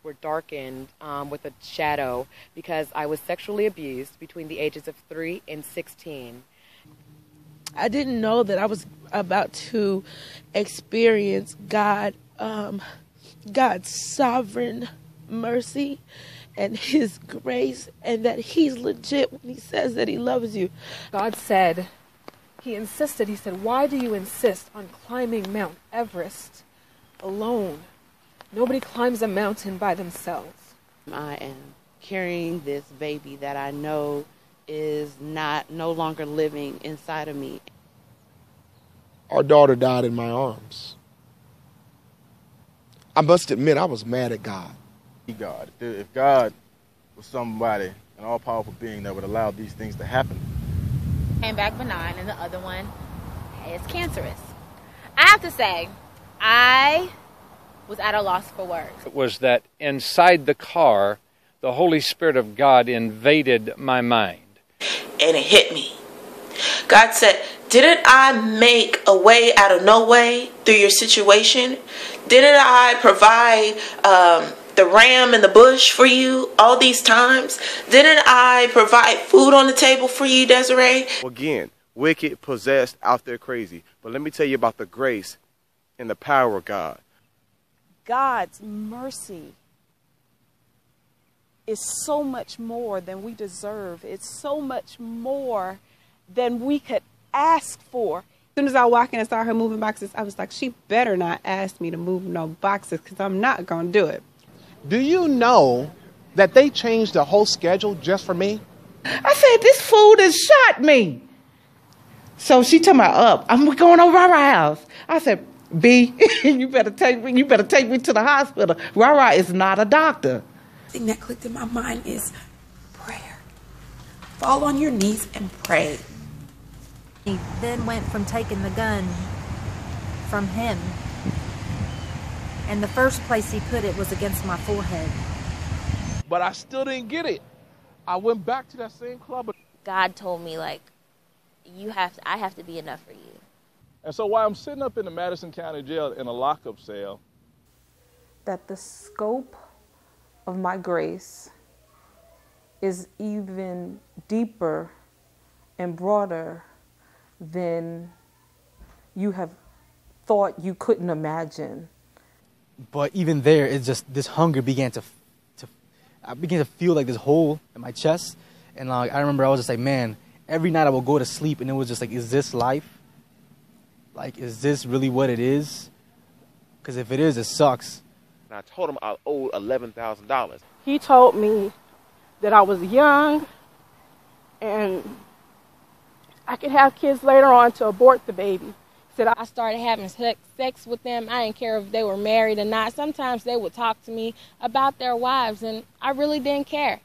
Were darkened with a shadow because I was sexually abused between the ages of 3 and 16. I didn't know that I was about to experience God's sovereign mercy and His grace, and that He's legit when He says that He loves you. God said, He insisted, He said, why do you insist on climbing Mount Everest alone? Nobody climbs a mountain by themselves. I am carrying this baby that I know is no longer living inside of me. Our daughter died in my arms. I must admit, I was mad at God. God, if God was somebody, an all-powerful being that would allow these things to happen. Came back benign, and the other one is cancerous. I have to say, I was at a loss for words. It was that inside the car, the Holy Spirit of God invaded my mind. And it hit me. God said, didn't I make a way out of no way through your situation? Didn't I provide the ram in the bush for you all these times? Didn't I provide food on the table for you, Desiree? Again, wicked, possessed, out there crazy. But let me tell you about the grace and the power of God. God's mercy is so much more than we deserve. It's so much more than we could ask for. As soon as I walked in and saw her moving boxes, I was like, she better not ask me to move no boxes, because I'm not going to do it. Do you know that they changed the whole schedule just for me? I said, this fool has shot me. So she told me, I'm going over Rara house. I said, B, you better take me to the hospital. Rara is not a doctor. The thing that clicked in my mind is prayer. Fall on your knees and pray. He then went from taking the gun from him, and the first place he put it was against my forehead. But I still didn't get it. I went back to that same club. God told me, like, I have to be enough for you. And so while I'm sitting up in the Madison County Jail in a lockup cell, that the scope of my grace is even deeper and broader than you have thought you couldn't imagine. But even there, it's just this hunger began I began to feel like this hole in my chest. And I remember I was just like, man, every night I would go to sleep and it was just like, is this life? Like, is this really what it is? Because if it is, it sucks. And I told him I owed $11,000. He told me that I was young and I could have kids later on to abort the baby. Said I started having sex with them. I didn't care if they were married or not. Sometimes they would talk to me about their wives, and I really didn't care.